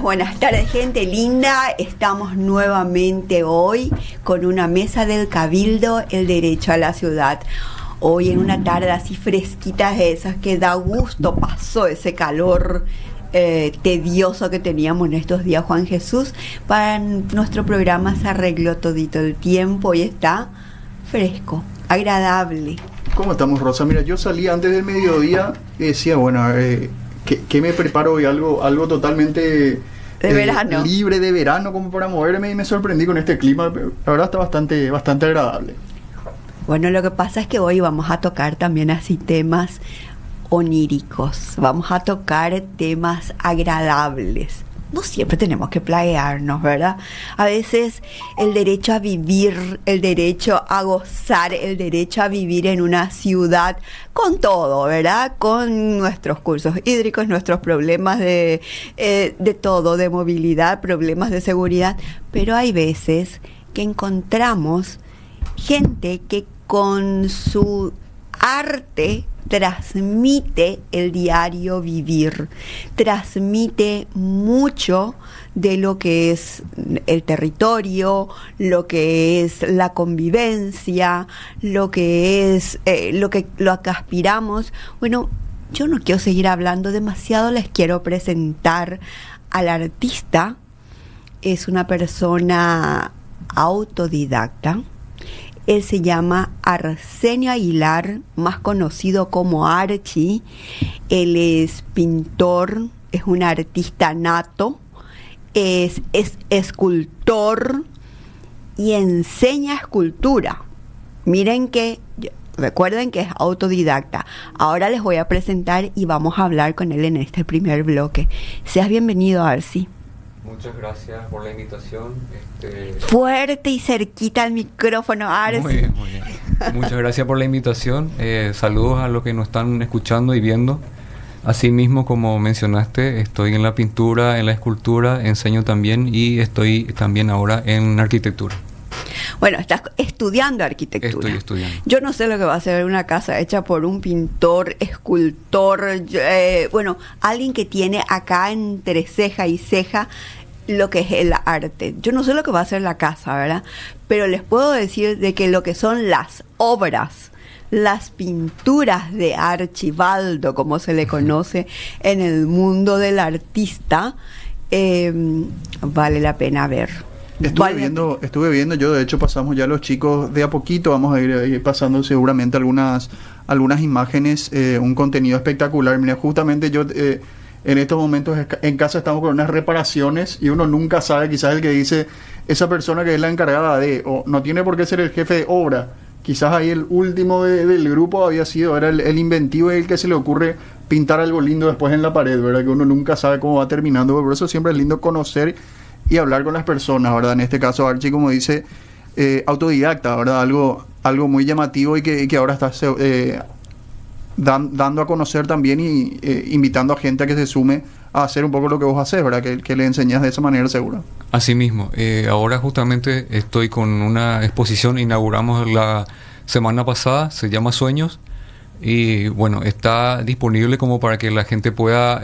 buenas tardes, gente linda. Estamos nuevamente hoy con una mesa del Cabildo, el derecho a la ciudad. Hoy en una tarde así fresquita de esas que da gusto, pasó ese calor tedioso que teníamos en estos días, Juan Jesús. Para nuestro programa se arregló todito el tiempo y está fresco, agradable. ¿Cómo estamos, Rosa? Mira, yo salí antes del mediodía y decía, bueno, ¿qué me preparo hoy? Algo totalmente de verano, libre de verano, como para moverme, y me sorprendí con este clima. La verdad está bastante agradable. Bueno, lo que pasa es que hoy vamos a tocar también así temas oníricos, vamos a tocar temas agradables. No siempre tenemos que plaguearnos, ¿verdad? A veces el derecho a vivir, el derecho a gozar, el derecho a vivir en una ciudad con todo, ¿verdad? Con nuestros cursos hídricos, nuestros problemas de todo, de movilidad, problemas de seguridad. Pero hay veces que encontramos gente que con su arte transmite el diario vivir, transmite mucho de lo que es el territorio, lo que es la convivencia, lo que es lo que aspiramos. Bueno, yo no quiero seguir hablando demasiado, les quiero presentar al artista. Es una persona autodidacta. Él se llama Arsenio Aguilar, más conocido como Archi. Él es pintor, es un artista nato, es escultor y enseña escultura. Recuerden que es autodidacta. Ahora les voy a presentar y vamos a hablar con él en este primer bloque. Seas bienvenido, Arci. Muchas gracias por la invitación. Fuerte y cerquita al micrófono, Arci. Muy bien. Muchas gracias por la invitación. Saludos a los que nos están escuchando y viendo. Asimismo, como mencionaste, estoy en la pintura, en la escultura, enseño también y estoy también ahora en arquitectura. Bueno, estás estudiando arquitectura. Estoy estudiando. Yo no sé lo que va a ser una casa hecha por un pintor, escultor, alguien que tiene acá entre ceja y ceja lo que es el arte. Yo no sé lo que va a ser la casa, ¿verdad? Pero les puedo decir de que lo que son las obras, las pinturas de Archibaldo, como se le conoce en el mundo del artista, vale la pena ver. Estuve viendo, yo de hecho pasamos ya los chicos de a poquito, vamos a ir pasando seguramente algunas imágenes, un contenido espectacular. Mira, justamente yo en estos momentos en casa estamos con unas reparaciones y uno nunca sabe, quizás el que dice, esa persona que es la encargada de, o no tiene por qué ser el jefe de obra, quizás ahí el último del grupo era el inventivo y el que se le ocurre pintar algo lindo después en la pared, ¿verdad? Que uno nunca sabe cómo va terminando, por eso siempre es lindo conocer y hablar con las personas, ¿verdad? En este caso, Archie, como dice, autodidacta, ¿verdad? Algo muy llamativo y que ahora está dando a conocer también y invitando a gente a que se sume a hacer un poco lo que vos haces, ¿verdad? Que le enseñas de esa manera segura. Así mismo. Ahora justamente estoy con una exposición, inauguramos la semana pasada, se llama Sueños, y bueno, está disponible como para que la gente pueda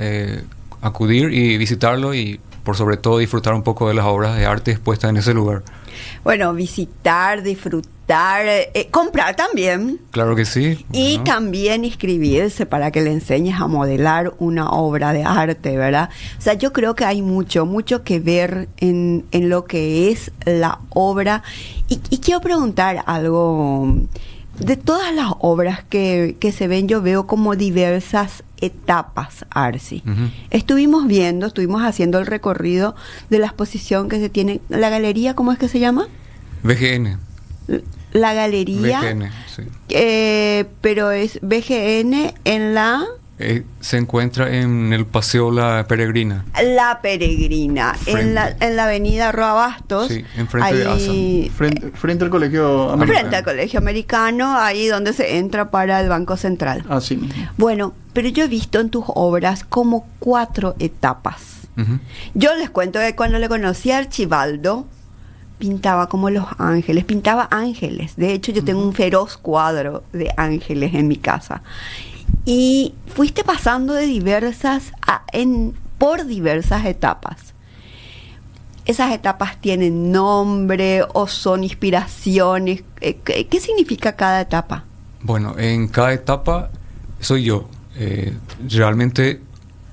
acudir y visitarlo y por sobre todo disfrutar un poco de las obras de arte expuestas en ese lugar. Bueno, visitar, disfrutar, comprar también. Claro que sí. Y también inscribirse para que le enseñes a modelar una obra de arte, ¿verdad? O sea, yo creo que hay mucho que ver en lo que es la obra. Y quiero preguntar algo. De todas las obras que se ven, yo veo como diversas etapas, Arci. Estuvimos haciendo el recorrido de la exposición que se tiene, la galería, ¿cómo es que se llama? VGN. La galería. VGN, sí. Pero es VGN en la... se encuentra en el Paseo La Peregrina. La Peregrina, en la avenida Roa Bastos. Sí, enfrente de ASA. Frente al Colegio Americano. Frente al Colegio Americano, ahí donde se entra para el Banco Central. Así mismo. Bueno, pero yo he visto en tus obras como 4 etapas. Yo les cuento que cuando le conocí a Archibaldo, pintaba como los ángeles, pintaba ángeles. De hecho, yo tengo un feroz cuadro de ángeles en mi casa. Y fuiste pasando de por diversas etapas. ¿Esas etapas tienen nombre o son inspiraciones? ¿Qué significa cada etapa? Bueno, en cada etapa soy yo. Realmente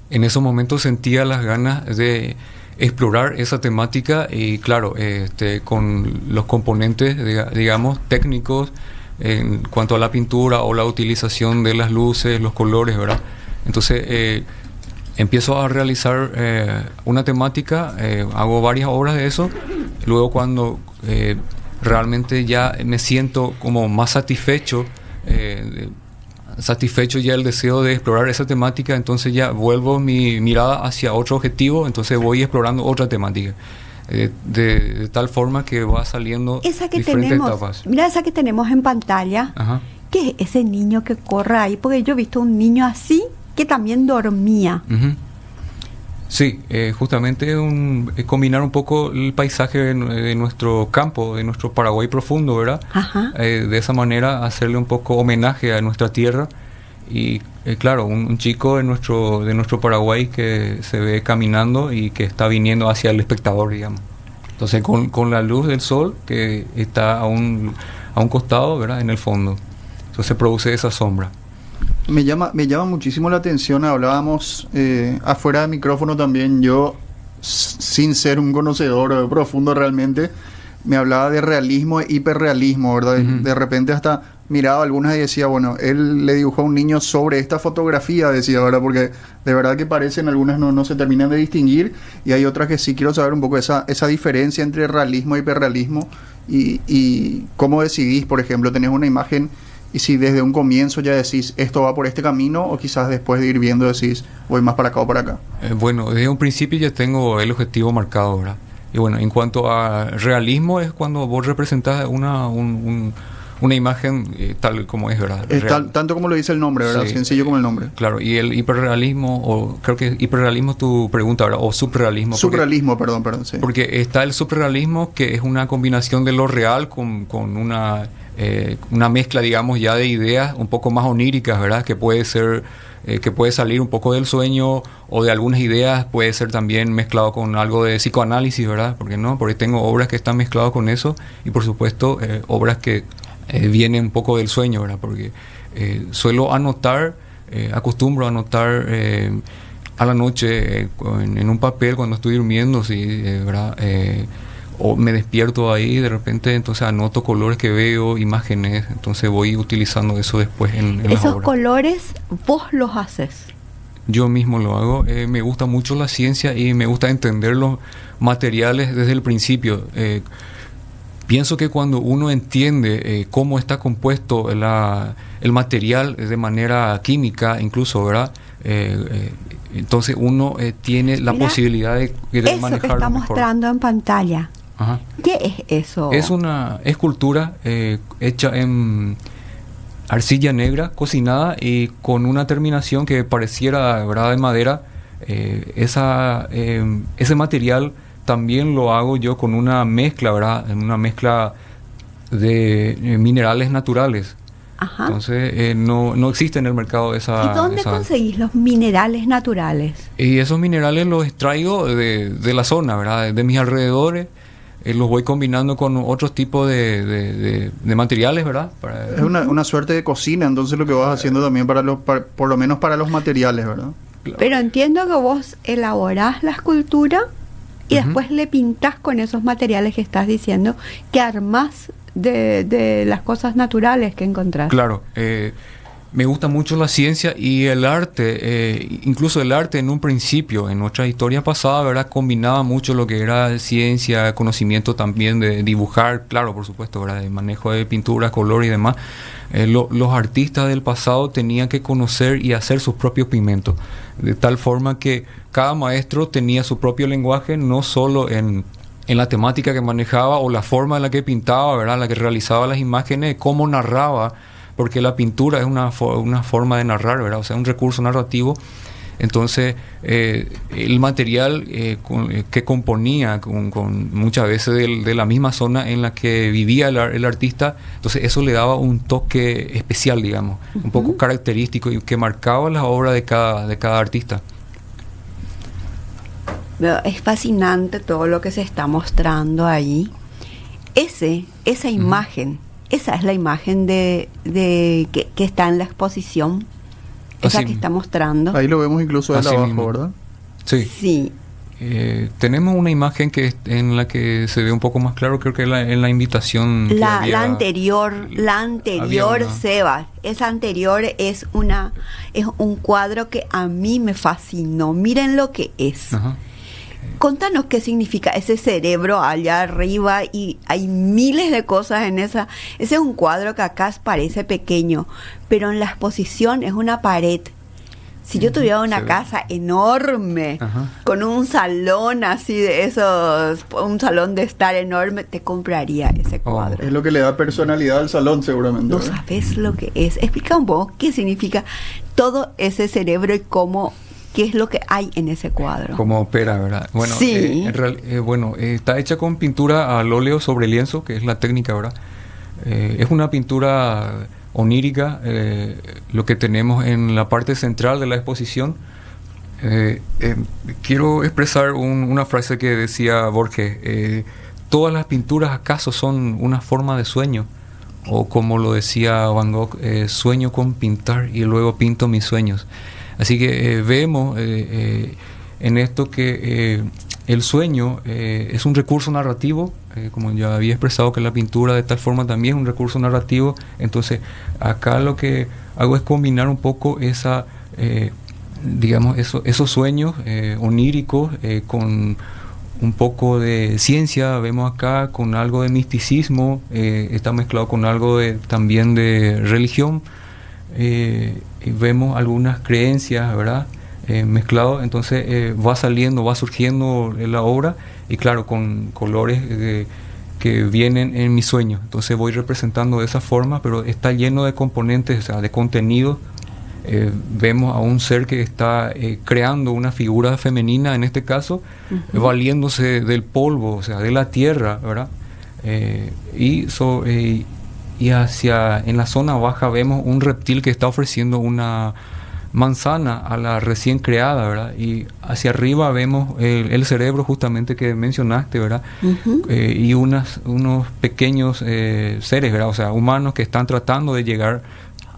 en esos momentos sentía las ganas de explorar esa temática y claro, con los componentes, digamos, técnicos en cuanto a la pintura o la utilización de las luces, los colores, ¿verdad? Entonces empiezo a realizar una temática, hago varias obras de eso, luego cuando realmente ya me siento como más satisfecho ya el deseo de explorar esa temática, entonces ya vuelvo mi mirada hacia otro objetivo, entonces voy explorando otra temática. De tal forma que va saliendo esa que diferentes tenemos, etapas. Mira esa que tenemos en pantalla. Ajá. ¿Qué es ese niño que corre ahí? Porque yo he visto un niño así que también dormía. Uh-huh. Sí, justamente combinar un poco el paisaje de nuestro campo, de nuestro Paraguay profundo, ¿verdad? Ajá. De esa manera hacerle un poco homenaje a nuestra tierra y claro, un chico de nuestro Paraguay que se ve caminando y que está viniendo hacia el espectador, digamos. Entonces con la luz del sol que está a un costado, ¿verdad? En el fondo. Entonces produce esa sombra. Me llama muchísimo la atención, hablábamos afuera de micrófono también, yo sin ser un conocedor profundo realmente, me hablaba de realismo e hiperrealismo, ¿verdad? Uh-huh. De repente hasta miraba algunas y decía, bueno, él le dibujó a un niño sobre esta fotografía, decía, ¿verdad? Porque de verdad que parecen, algunas no se terminan de distinguir y hay otras que sí quiero saber un poco esa diferencia entre realismo e hiperrealismo y cómo decidís, por ejemplo, tenés una imagen y si desde un comienzo ya decís esto va por este camino o quizás después de ir viendo decís voy más para acá o para acá. Bueno, desde un principio ya tengo el objetivo marcado, ¿verdad? Y bueno, en cuanto a realismo es cuando vos representás una imagen tal como es, ¿verdad? Tanto como lo dice el nombre, ¿verdad? Sí. Sencillo como el nombre. Claro, y el hiperrealismo, o creo que hiperrealismo es tu pregunta, ¿verdad? O subrealismo. Subrealismo, perdón, sí. Porque está el subrealismo, que es una combinación de lo real con una mezcla, digamos, ya de ideas un poco más oníricas, ¿verdad? Que puede ser, que puede salir un poco del sueño o de algunas ideas, puede ser también mezclado con algo de psicoanálisis, ¿verdad? Porque no, porque tengo obras que están mezcladas con eso y por supuesto obras que vienen un poco del sueño, ¿verdad? Porque suelo anotar, acostumbro a anotar a la noche en un papel cuando estoy durmiendo, sí, ¿verdad? O me despierto ahí de repente, entonces anoto colores que veo, imágenes, entonces voy utilizando eso después en las obras. ¿Esos colores vos los haces? Yo mismo lo hago. Me gusta mucho la ciencia y me gusta entender los materiales desde el principio. Pienso que cuando uno entiende cómo está compuesto el material de manera química, incluso, ¿verdad? Entonces uno tiene la posibilidad de manejarlo eso que está mejor. Mostrando en pantalla. Ajá. ¿Qué es eso? Es una escultura hecha en arcilla negra, cocinada y con una terminación que pareciera, ¿verdad?, de madera. Ese material también lo hago yo con una mezcla, ¿verdad? Una mezcla de minerales naturales. Ajá. Entonces no existe en el mercado esa... ¿Y dónde conseguís los minerales naturales? Y esos minerales los extraigo de la zona, ¿verdad? De mis alrededores. Los voy combinando con otros tipos de materiales, ¿verdad? Es una suerte de cocina, entonces lo que vas haciendo también por lo menos para los materiales, ¿verdad? Claro. Pero entiendo que vos elaborás la escultura y Uh-huh. después le pintás con esos materiales que estás diciendo, que armás de las cosas naturales que encontrás. Claro, me gusta mucho la ciencia y el arte, incluso el arte en un principio, en nuestra historia pasada, ¿verdad? Combinaba mucho lo que era ciencia, conocimiento también de dibujar, claro, por supuesto, ¿verdad? El manejo de pintura, color y demás. Los artistas del pasado tenían que conocer y hacer sus propios pigmentos, de tal forma que cada maestro tenía su propio lenguaje, no solo en la temática que manejaba o la forma en la que pintaba, ¿verdad? La que realizaba las imágenes, cómo narraba, porque la pintura es una forma de narrar, ¿verdad? O sea, un recurso narrativo. Entonces, el material que componía con muchas veces de la misma zona en la que vivía el artista, entonces eso le daba un toque especial, digamos, uh-huh, un poco característico y que marcaba la obra de cada artista. Es fascinante todo lo que se está mostrando ahí. Esa imagen, esa es la imagen que está en la exposición, esa que está mostrando. Ahí lo vemos incluso de abajo, mismo, ¿verdad? Sí. Sí. Tenemos una imagen en la que se ve un poco más claro, creo que en la invitación. La anterior, Seba. Esa anterior es un cuadro que a mí me fascinó. Miren lo que es. Ajá. Contanos qué significa ese cerebro allá arriba, y hay miles de cosas en esa. Ese es un cuadro que acá parece pequeño, pero en la exposición es una pared. Si yo tuviera una casa enorme, con un salón así de esos, un salón de estar enorme, te compraría ese cuadro. Es lo que le da personalidad al salón, seguramente. No sabes lo que es. Explica un poco qué significa todo ese cerebro y qué es lo que hay en ese cuadro. Cómo opera, ¿verdad? Bueno, sí. Está hecha con pintura al óleo sobre lienzo, que es la técnica, ¿verdad? Es una pintura onírica, lo que tenemos en la parte central de la exposición. Quiero expresar una frase que decía Borges: todas las pinturas acaso son una forma de sueño, o como lo decía Van Gogh, sueño con pintar y luego pinto mis sueños. Así que vemos en esto que el sueño es un recurso narrativo, como ya había expresado que la pintura de tal forma también es un recurso narrativo. Entonces acá lo que hago es combinar un poco esos sueños oníricos con un poco de ciencia, vemos acá, con algo de misticismo, está mezclado con algo también de religión. Y vemos algunas creencias, ¿verdad? Mezclado, entonces va surgiendo la obra, y claro, con colores que vienen en mis sueños. Entonces voy representando de esa forma, pero está lleno de componentes, o sea, de contenido. Vemos a un ser que está creando una figura femenina, en este caso, valiéndose del polvo, o sea, de la tierra, ¿verdad? Y en la zona baja vemos un reptil que está ofreciendo una manzana a la recién creada, ¿verdad? Y hacia arriba vemos el cerebro justamente que mencionaste, ¿verdad? Y unos pequeños seres, ¿verdad? O sea, humanos que están tratando de llegar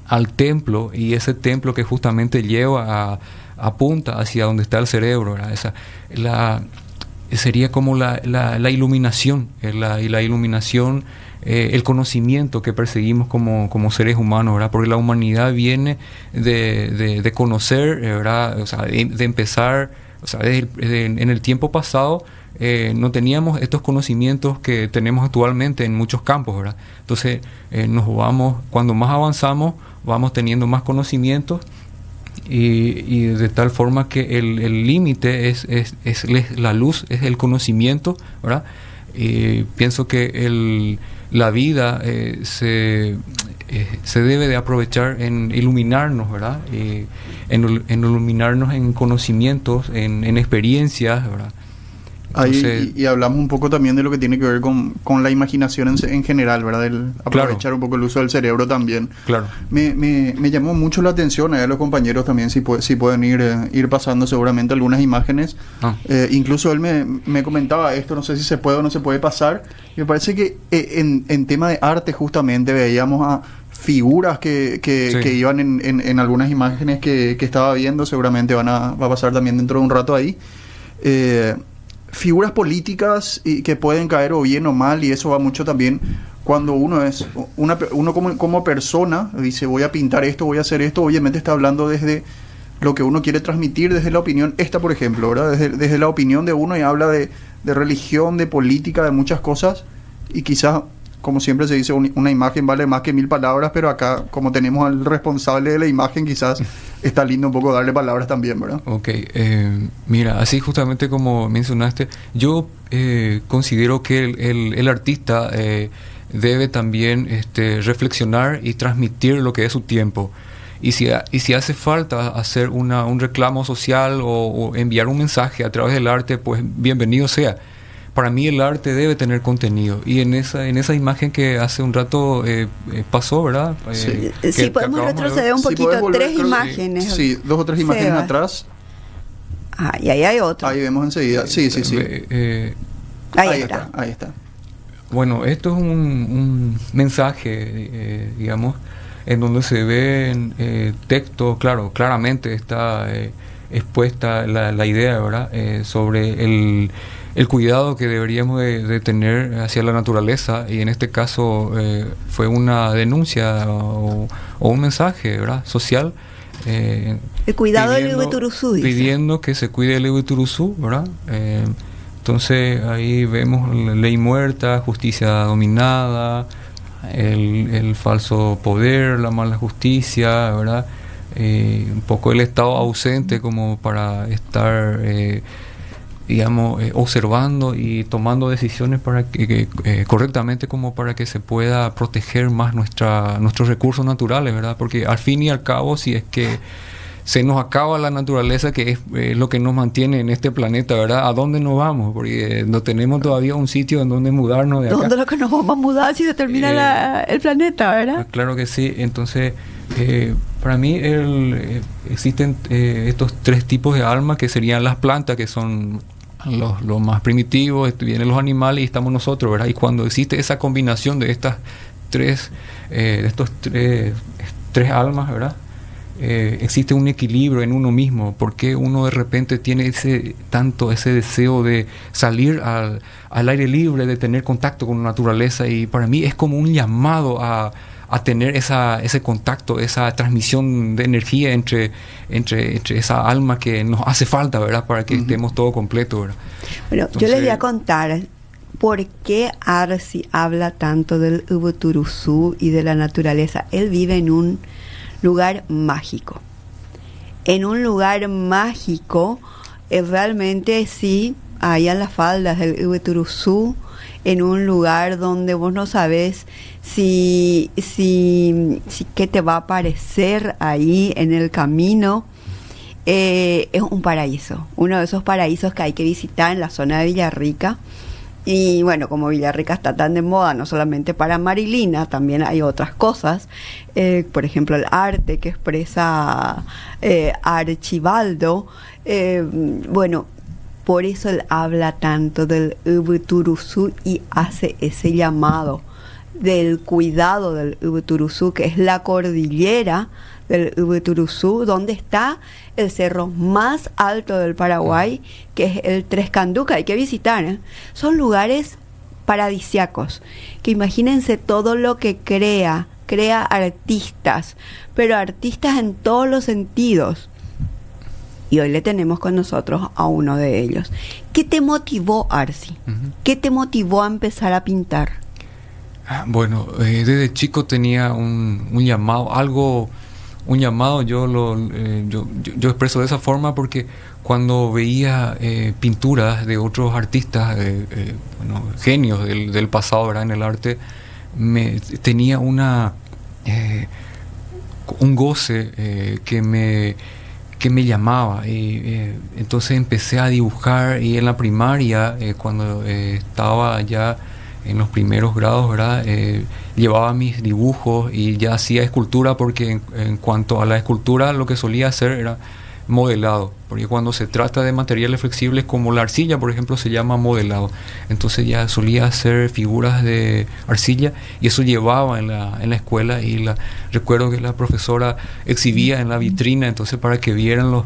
al templo, y ese templo que justamente apunta hacia donde está el cerebro, ¿verdad? Sería como la iluminación, y la iluminación, el conocimiento que perseguimos como seres humanos, ¿verdad? Porque la humanidad viene de conocer, ¿verdad? O sea, de empezar, o sea, en el tiempo pasado no teníamos estos conocimientos que tenemos actualmente en muchos campos, ¿verdad? Entonces cuando más avanzamos, vamos teniendo más conocimientos, y de tal forma que el límite es la luz, es el conocimiento, ¿verdad? Pienso que la vida se debe de aprovechar en iluminarnos, ¿verdad? En iluminarnos en conocimientos, en experiencias, ¿verdad? Entonces, y hablamos un poco también de lo que tiene que ver con la imaginación en general, ¿verdad? El aprovechar un poco el uso del cerebro también. Claro. Me llamó mucho la atención, a los compañeros también, si pueden ir pasando seguramente algunas imágenes. Incluso él me comentaba esto, no sé si se puede o no se puede pasar. Me parece que en tema de arte justamente veíamos a figuras que iban en algunas imágenes que estaba viendo, seguramente va a pasar también dentro de un rato ahí. Figuras políticas y que pueden caer o bien o mal, y eso va mucho también cuando uno como persona dice voy a pintar esto, voy a hacer esto. Obviamente está hablando desde lo que uno quiere transmitir, desde la opinión, por ejemplo, ¿verdad? Desde la opinión de uno, y habla de religión, de política, de muchas cosas, y quizás, como siempre se dice, una imagen vale más que 1000 palabras, pero acá, como tenemos al responsable de la imagen, quizás está lindo un poco darle palabras también, ¿verdad? Ok, mira, así justamente como mencionaste, yo considero que el artista debe también reflexionar y transmitir lo que es su tiempo. Y si hace falta hacer un reclamo social o enviar un mensaje a través del arte, pues bienvenido sea. Para mí el arte debe tener contenido, y en esa imagen que hace un rato pasó, ¿verdad? Sí, podemos retroceder un poquito, 3 imágenes. Sí, 2 o 3 imágenes atrás. Ah, y ahí hay otro. Ahí vemos enseguida. Sí. Ahí está. Ahí está. Bueno, esto es un mensaje, digamos, en donde se ve en texto, claro, claramente está expuesta la idea, ¿verdad? Sobre el cuidado que deberíamos de tener hacia la naturaleza, y en este caso fue una denuncia o un mensaje, ¿verdad?, social. El cuidado del Ubuturuzú, dice. Pidiendo que se cuide el Ubuturuzú, ¿verdad? Entonces ahí vemos la ley muerta, justicia dominada, el falso poder, la mala justicia, ¿verdad? Un poco el Estado ausente como para estar, digamos, observando y tomando decisiones para que correctamente, como para que se pueda proteger más nuestros recursos naturales, ¿verdad? Porque al fin y al cabo, si es que se nos acaba la naturaleza, que es lo que nos mantiene en este planeta, ¿verdad? ¿A dónde nos vamos? Porque no tenemos todavía un sitio en donde mudarnos de acá. ¿Dónde es lo que nos vamos a mudar si se termina el planeta, verdad? Claro que sí. Entonces, para mí existen estos tres tipos de almas, que serían las plantas, que son los más primitivos, vienen los animales y estamos nosotros, ¿verdad? Y cuando existe esa combinación de estos tres almas, ¿verdad? Existe un equilibrio en uno mismo, porque uno de repente tiene ese deseo de salir al aire libre, de tener contacto con la naturaleza, y para mí es como un llamado a tener ese contacto, esa transmisión de energía entre esa alma que nos hace falta, ¿verdad?, para que estemos todo completo, ¿verdad? Bueno, entonces, yo les voy a contar por qué Arsi habla tanto del Ubuturuzú y de la naturaleza. Él vive en un lugar mágico. En un lugar mágico, realmente sí, ahí en las faldas del Ubuturuzú, en un lugar donde vos no sabés si qué te va a aparecer ahí en el camino. Es un paraíso, uno de esos paraísos que hay que visitar en la zona de Villarrica. Y bueno, como Villarrica está tan de moda, no solamente para Marilina, también hay otras cosas, por ejemplo el arte que expresa Archibaldo. Bueno, por eso él habla tanto del Ubuturuzú y hace ese llamado del cuidado del Ubuturuzú, que es la cordillera del Ubuturuzú, donde está el cerro más alto del Paraguay, que es el Tres Canduca. Hay que visitar, ¿eh? Son lugares paradisiacos, que imagínense todo lo que crea artistas, pero artistas en todos los sentidos. Y hoy le tenemos con nosotros a uno de ellos. ¿Qué te motivó, Arsi? ¿Qué te motivó a empezar a pintar? Bueno, desde chico tenía un llamado, yo expreso de esa forma porque cuando veía pinturas de otros artistas, genios del pasado, ¿verdad?, en el arte, tenía un goce que me llamaba, y entonces empecé a dibujar. Y en la primaria, cuando estaba ya en los primeros grados, ¿verdad?, llevaba mis dibujos y ya hacía escultura, porque en cuanto a la escultura, lo que solía hacer era modelado, porque cuando se trata de materiales flexibles como la arcilla, por ejemplo, se llama modelado. Entonces ya solía hacer figuras de arcilla, y eso llevaba en la escuela, y recuerdo que la profesora exhibía en la vitrina, entonces para que vieran los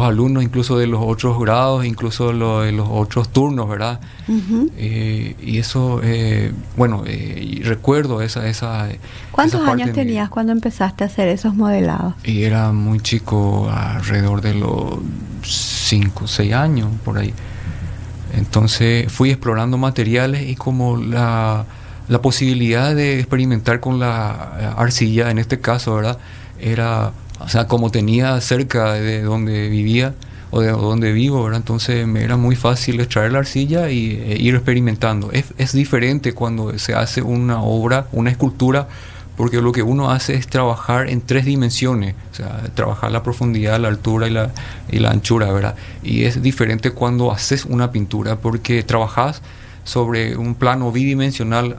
alumnos, incluso de los otros grados, incluso de los otros turnos, ¿verdad? Y eso, y recuerdo esa ¿Cuántos años tenías cuando empezaste a hacer esos modelados? Y era muy chico, alrededor de los 5 o 6 años, por ahí. Entonces fui explorando materiales, y como la posibilidad de experimentar con la arcilla, en este caso, ¿verdad?, era... O sea, como tenía cerca de donde vivía o de donde vivo, ¿verdad?, entonces me era muy fácil extraer la arcilla y ir experimentando. Es diferente cuando se hace una obra, una escultura, porque lo que uno hace es trabajar en 3 dimensiones, o sea, trabajar la profundidad, la altura y la anchura, ¿verdad? Y es diferente cuando haces una pintura, porque trabajas sobre un plano bidimensional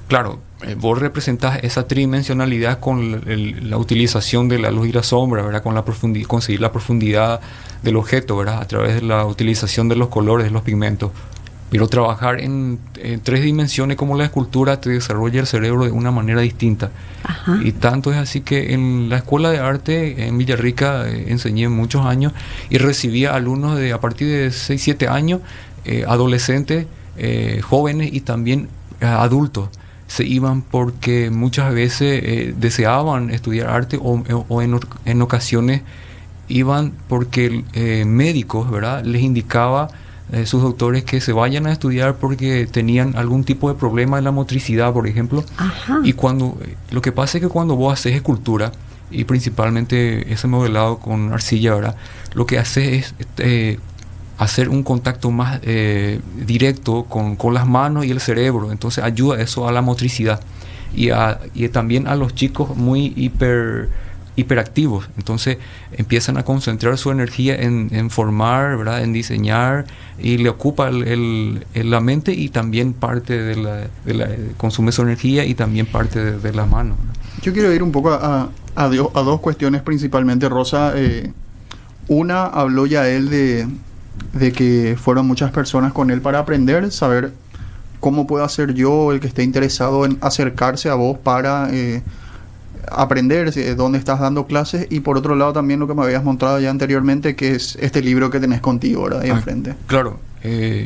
claro, vos representás esa tridimensionalidad con la utilización de la luz y la sombra, ¿verdad? Con conseguir la profundidad del objeto, ¿verdad? A través de la utilización de los colores, de los pigmentos. Pero trabajar en 3 dimensiones como la escultura te desarrolla el cerebro de una manera distinta. Ajá. Y tanto es así que en la escuela de arte en Villarrica enseñé muchos años y recibía alumnos a partir de 6, 7 años, adolescentes, jóvenes y también adultos. Se iban porque muchas veces deseaban estudiar arte o en ocasiones iban porque médicos, ¿verdad?, les indicaba sus doctores que se vayan a estudiar porque tenían algún tipo de problema en la motricidad, por ejemplo. Ajá. Y lo que pasa es que cuando vos haces escultura, y principalmente ese modelado con arcilla, ¿verdad?, lo que haces es hacer un contacto más directo con las manos y el cerebro. Entonces ayuda eso a la motricidad y también a los chicos muy hiperactivos. Entonces empiezan a concentrar su energía en formar, ¿verdad?, en diseñar, y le ocupa la mente y también parte consume su energía y también parte de las manos, ¿verdad? Yo quiero ir un poco a 2 cuestiones principalmente, Rosa. Una, habló ya él de que fueron muchas personas con él para aprender, saber cómo puedo hacer yo, el que esté interesado en acercarse a vos para aprender dónde estás dando clases. Y por otro lado también lo que me habías mostrado ya anteriormente, que es este libro que tenés contigo, ¿verdad?, ahí enfrente. Claro.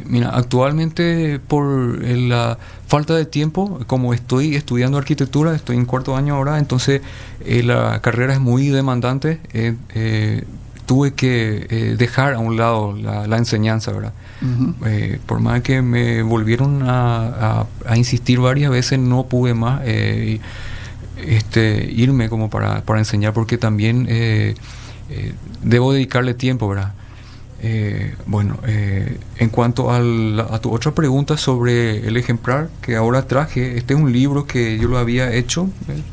Mira, actualmente por la falta de tiempo, como estoy estudiando arquitectura, estoy en 4º año ahora, entonces la carrera es muy demandante. Tuve que dejar a un lado la enseñanza, ¿verdad? Uh-huh. Por más que me volvieron a insistir varias veces, no pude más irme como para enseñar, porque también debo dedicarle tiempo, ¿verdad? En cuanto a tu otra pregunta sobre el ejemplar que ahora traje, este es un libro que yo lo había hecho,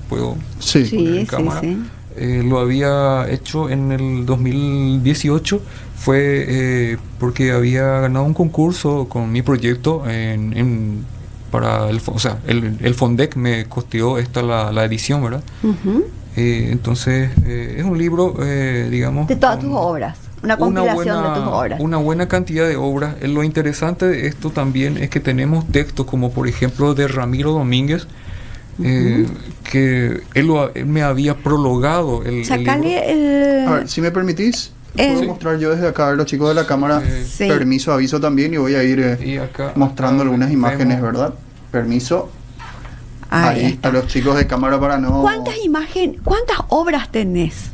puedo poner en cámara. Sí. Lo había hecho en el 2018, fue porque había ganado un concurso con mi proyecto para el Fondec me costeó la edición, ¿verdad? Uh-huh. Entonces es un libro, digamos, de todas tus obras, una compilación de tus obras, una buena cantidad de obras. Lo interesante de esto también es que tenemos textos como por ejemplo de Ramiro Domínguez, que él me había prologado el libro. A ver, si me permitís, puedo mostrar yo desde acá a los chicos de la cámara. Permiso, aviso también, y voy a ir mostrando algunas imágenes, ¿verdad? Permiso. Ahí a los chicos de cámara para no... ¿Cuántas obras tenés?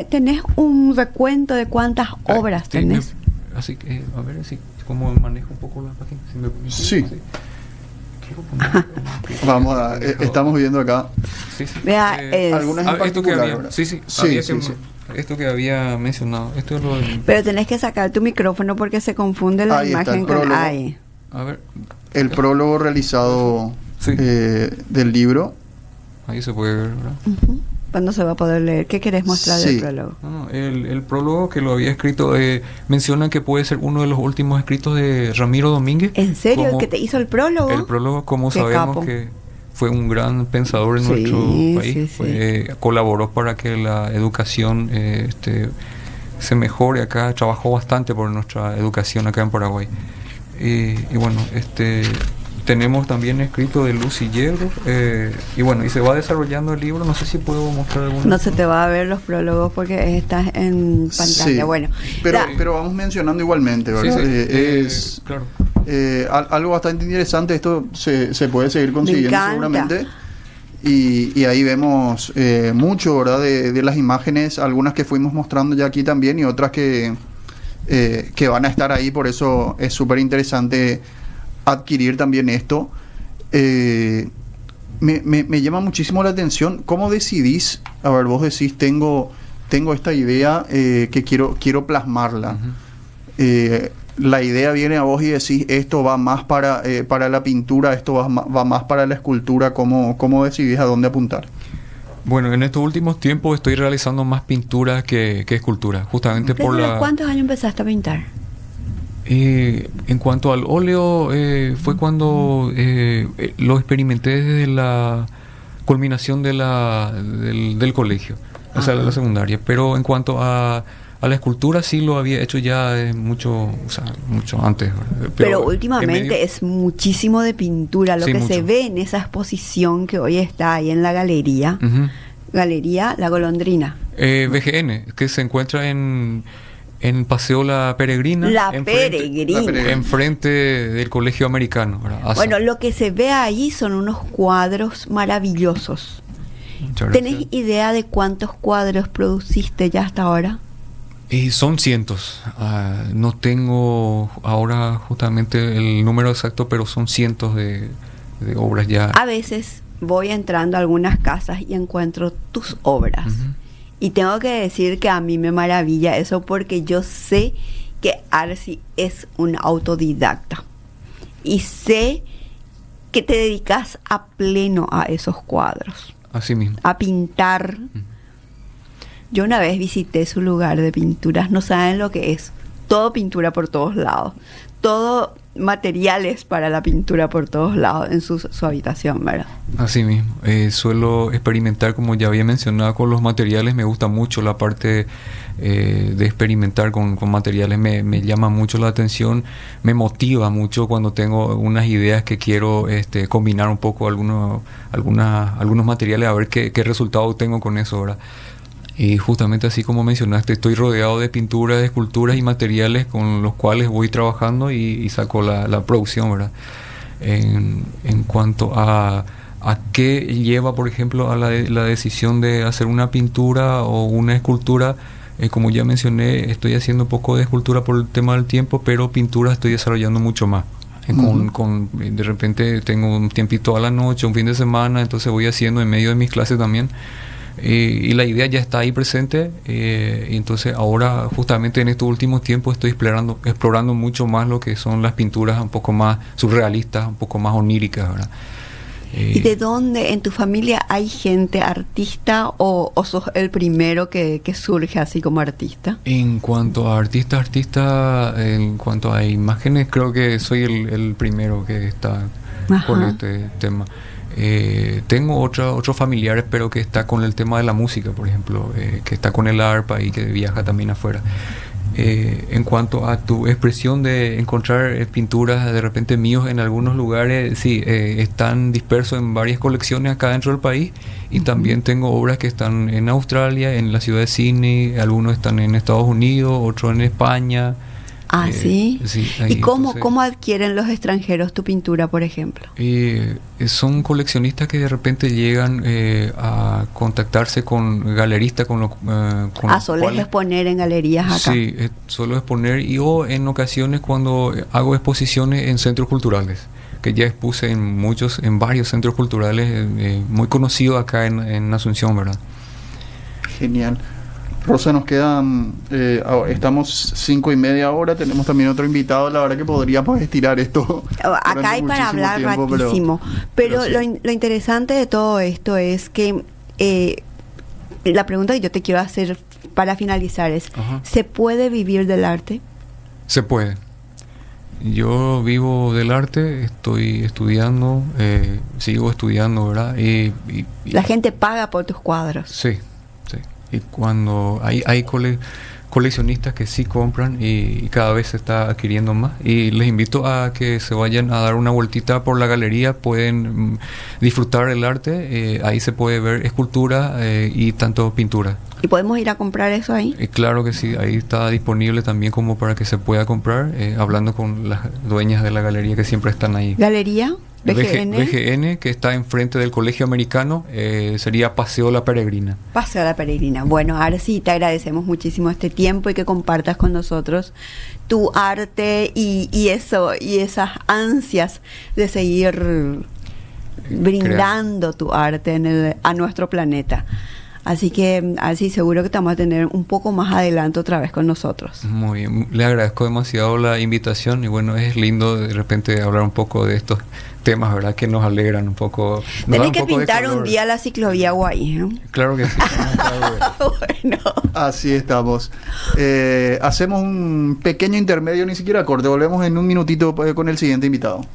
¿Tenés un recuento de cuántas obras tenés? Así que, a ver si cómo manejo un poco la página. Si me permitís, sí. Vamos estamos viendo acá. Vea, algunas en particular, esto que había mencionado. Esto es pero tenés que sacar tu micrófono porque se confunde la imagen con ahí. A ver, el prólogo realizado del libro. Ahí se puede ver, ¿verdad? Uh-huh. ¿Cuándo se va a poder leer? ¿Qué querés mostrar del prólogo? El prólogo que lo había escrito menciona que puede ser uno de los últimos escritos de Ramiro Domínguez. ¿En serio? ¿El que te hizo el prólogo? El prólogo, como sabemos que fue un gran pensador en nuestro país, colaboró para que la educación se mejore acá, trabajó bastante por nuestra educación acá en Paraguay. Y bueno, tenemos también escrito de Lucy Yedro, y se va desarrollando el libro. No sé si puedo mostrar alguna. No se te va a ver los prólogos porque estás en pantalla. Sí, bueno, pero vamos mencionando igualmente, ¿verdad? Claro. Algo bastante interesante. Esto se puede seguir consiguiendo seguramente. Y ahí vemos mucho, ¿verdad? De las imágenes, algunas que fuimos mostrando ya aquí también y otras que van a estar ahí. Por eso es súper interesante adquirir también esto. Me llama muchísimo la atención cómo decidís. A ver, vos decís, tengo esta idea que quiero plasmarla. Uh-huh. La idea viene a vos y decís, esto va más para la pintura, esto va más para la escultura. ¿Cómo decidís a dónde apuntar? Bueno, en estos últimos tiempos estoy realizando más pintura que escultura, justamente ¿Cuántos años empezaste a pintar? En cuanto al óleo, fue cuando lo experimenté desde la culminación del colegio, o sea, de la secundaria. Pero en cuanto a la escultura, sí lo había hecho ya mucho antes. Pero últimamente es muchísimo de pintura, lo Sí, que se mucho. ve en esa exposición que hoy está ahí en la galería. Ujú. Galería La Golondrina. VGN, que se encuentra en Paseo La Peregrina. La enfrente- Peregrina. Enfrente del Colegio Americano. ¿verdad? ASA. Bueno, lo que se ve ahí son unos cuadros maravillosos. Muchas ¿Tenés gracias. idea de cuántos cuadros produciste ya hasta ahora? Y son cientos. No tengo ahora justamente el número exacto, pero son cientos de obras ya. A veces voy entrando a algunas casas y encuentro tus obras. Ujú. Y tengo que decir que a mí me maravilla eso porque yo sé que Arsi es un autodidacta. Y sé que te dedicas a pleno a esos cuadros, Así mismo. a pintar. Yo una vez visité su lugar de pinturas, no saben lo que es. Todo pintura por todos lados. Todo materiales para la pintura por todos lados en su habitación, ¿verdad? Así mismo. Suelo experimentar, como ya había mencionado, con los materiales. Me gusta mucho la parte de experimentar con materiales. Me llama mucho la atención. Me motiva mucho cuando tengo unas ideas que quiero combinar un poco algunos materiales, a ver qué resultado tengo con eso, ¿verdad? Y justamente así como mencionaste, estoy rodeado de pinturas, de esculturas y materiales con los cuales voy trabajando y saco la producción, ¿verdad? En cuanto a qué lleva, por ejemplo, a la decisión de hacer una pintura o una escultura, como ya mencioné, estoy haciendo un poco de escultura por el tema del tiempo, pero pintura estoy desarrollando mucho más. De repente tengo un tiempito a la noche, un fin de semana, entonces voy haciendo en medio de mis clases también. Y la idea ya está ahí presente, y entonces ahora justamente en estos últimos tiempos estoy explorando mucho más lo que son las pinturas un poco más surrealistas, un poco más oníricas, ¿verdad? ¿Y de dónde en tu familia hay gente artista o sos el primero que surge así como artista? En cuanto a artista, en cuanto a imágenes, creo que soy el primero que está con este tema. Tengo otros familiares, pero que está con el tema de la música, por ejemplo, que está con el arpa y que viaja también afuera. En cuanto a tu expresión de encontrar pinturas de repente míos en algunos lugares, sí, están dispersos en varias colecciones acá dentro del país, y también tengo obras que están en Australia, en la ciudad de Sydney, algunos están en Estados Unidos, otros en España. Ah, ¿sí? Sí, ¿Y ahí, cómo entonces, adquieren los extranjeros tu pintura, por ejemplo? son coleccionistas que de repente llegan a contactarse con galeristas, con los Solés cuales- exponer en galerías acá. Sí, suelo exponer, o en ocasiones cuando hago exposiciones en centros culturales, que ya expuse en varios centros culturales muy conocidos acá en Asunción, ¿verdad? Genial. Rosa, nos quedan, estamos 5:30 ahora, tenemos también otro invitado, la verdad que podríamos estirar esto. Acá hay para hablar ratísimo, pero sí. lo interesante de todo esto es que la pregunta que yo te quiero hacer para finalizar es, Ajá. ¿se puede vivir del arte? Se puede. Yo vivo del arte, estoy estudiando, sigo estudiando, ¿verdad? La gente paga por tus cuadros. Sí, sí. Y cuando hay coleccionistas que sí compran, y cada vez se está adquiriendo más, y les invito a que se vayan a dar una vueltita por la galería, pueden disfrutar el arte, ahí se puede ver escultura y tanto pintura. ¿Y podemos ir a comprar eso ahí? Claro que sí, ahí está disponible también como para que se pueda comprar, hablando con las dueñas de la galería que siempre están ahí. ¿Galería? ¿VGN? VGN, que está enfrente del Colegio Americano, sería Paseo La Peregrina. Paseo La Peregrina. Bueno, Arsi, te agradecemos muchísimo este tiempo y que compartas con nosotros tu arte y esas ansias de seguir brindando tu arte a nuestro planeta. Así que así seguro que te vamos a tener un poco más adelante otra vez con nosotros. Muy bien, le agradezco demasiado la invitación y bueno, es lindo de repente hablar un poco de estos temas, ¿verdad? Que nos alegran un poco. Tenés que pintar un día la ciclovía Guay, ¿eh? Claro que sí. Bueno. Así estamos. Hacemos un pequeño intermedio, ni siquiera corte. Volvemos en un minutito con el siguiente invitado.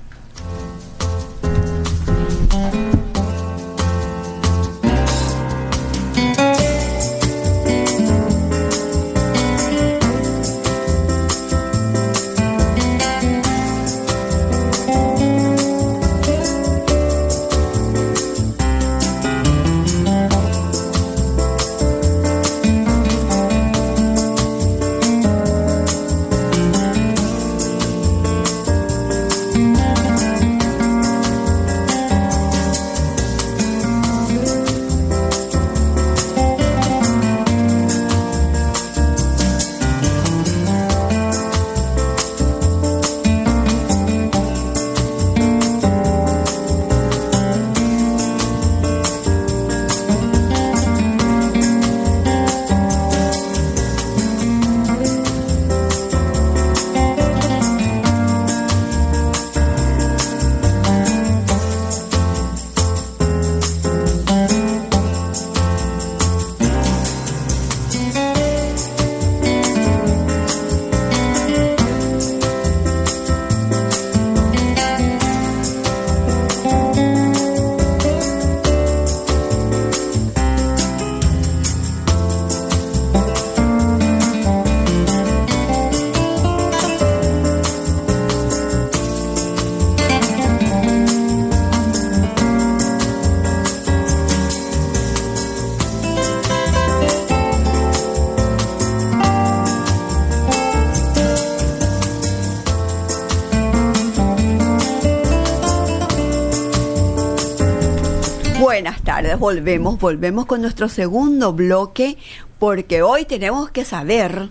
Buenas tardes, volvemos con nuestro segundo bloque, porque hoy tenemos que saber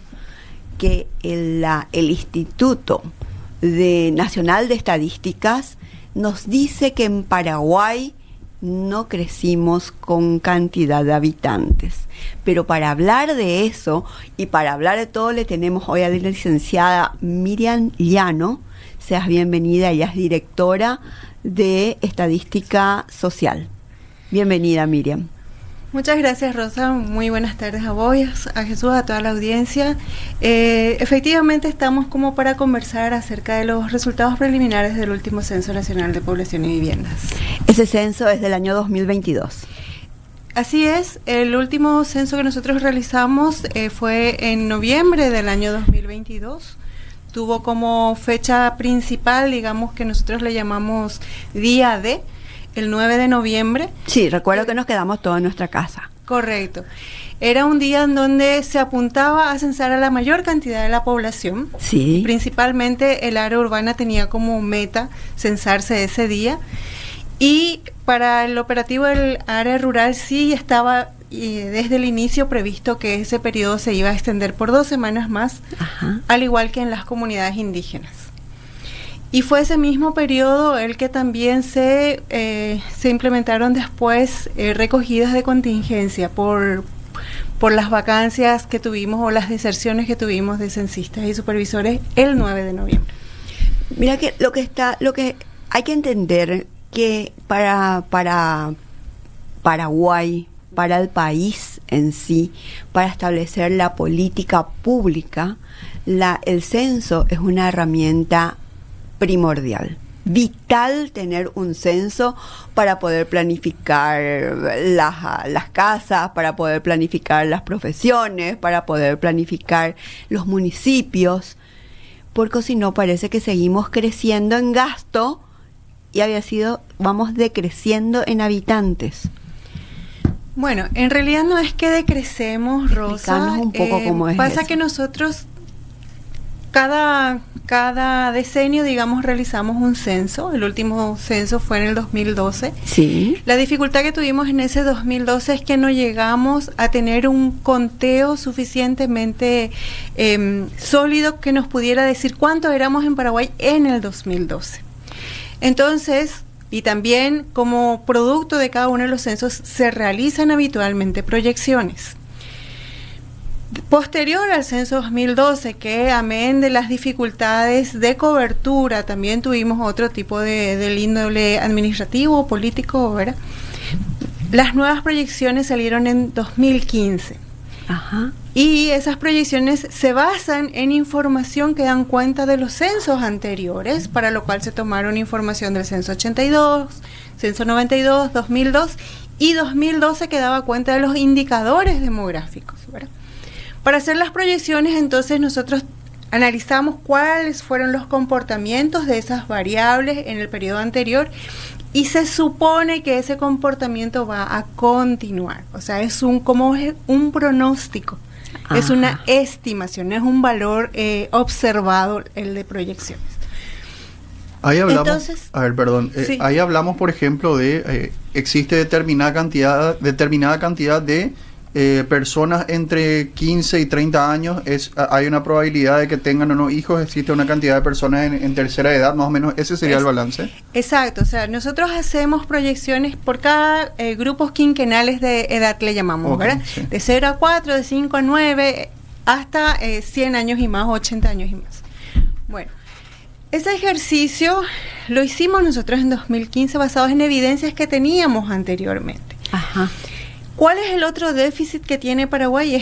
que el Instituto Nacional de Estadísticas nos dice que en Paraguay no crecimos con cantidad de habitantes. Pero para hablar de eso y para hablar de todo le tenemos hoy a la licenciada Miriam Llano. Seas bienvenida, ella es directora de Estadística Social. Bienvenida, Miriam. Muchas gracias, Rosa. Muy buenas tardes a vos, a Jesús, a toda la audiencia. Efectivamente estamos como para conversar acerca de los resultados preliminares del último Censo Nacional de Población y Viviendas. Ese censo es del año 2022. Así es, el último censo que nosotros realizamos fue en noviembre del año 2022. Tuvo como fecha principal, digamos, que nosotros le llamamos Día D, el 9 de noviembre. Sí, recuerdo que nos quedamos todos en nuestra casa. Correcto. Era un día en donde se apuntaba a censar a la mayor cantidad de la población. Sí. Principalmente el área urbana tenía como meta censarse ese día. Y para el operativo del área rural sí estaba desde el inicio previsto que ese periodo se iba a extender por 2 semanas más, Ajá. al igual que en las comunidades indígenas. Y fue ese mismo periodo el que también se implementaron después recogidas de contingencia por las vacancias que tuvimos o las deserciones que tuvimos de censistas y supervisores el 9 de noviembre. Mira que lo que hay que entender que para Paraguay, para el país en sí, para establecer la política pública, el censo es una herramienta primordial, vital tener un censo para poder planificar las casas, para poder planificar las profesiones, para poder planificar los municipios, porque si no parece que seguimos creciendo en gasto y vamos decreciendo en habitantes. Bueno, en realidad no es que decrecemos, Rosa. Explícanos un poco cómo es pasa eso. que nosotros cada decenio, digamos, realizamos un censo. El último censo fue en el 2012. Sí. La dificultad que tuvimos en ese 2012 es que no llegamos a tener un conteo suficientemente sólido que nos pudiera decir cuánto éramos en Paraguay en el 2012. Entonces, Y también como producto de cada uno de los censos se realizan habitualmente proyecciones. Posterior al censo 2012, que amén de las dificultades de cobertura, también tuvimos otro tipo del índole administrativo o político, ¿verdad? Las nuevas proyecciones salieron en 2015. Ajá. Y esas proyecciones se basan en información que dan cuenta de los censos anteriores, para lo cual se tomaron información del censo 82, censo 92, 2002 y 2012, que daba cuenta de los indicadores demográficos, ¿verdad? Para hacer las proyecciones, entonces, nosotros analizamos cuáles fueron los comportamientos de esas variables en el periodo anterior, y se supone que ese comportamiento va a continuar. O sea, es un pronóstico, es una estimación, es un valor observado, el de proyecciones. Ahí hablamos, Entonces, sí. Ahí hablamos, por ejemplo, de existe determinada cantidad de personas entre 15 y 30 años, hay una probabilidad de que tengan o no hijos, existe una cantidad de personas en tercera edad, más o menos, ese sería el balance. Exacto, o sea, nosotros hacemos proyecciones por cada grupos quinquenales de edad, le llamamos, Okay, ¿verdad? sí. De 0 a 4, de 5 a 9, hasta 100 años y más, 80 años y más. Bueno, ese ejercicio lo hicimos nosotros en 2015 basados en evidencias que teníamos anteriormente. Ajá. ¿Cuál es el otro déficit que tiene Paraguay?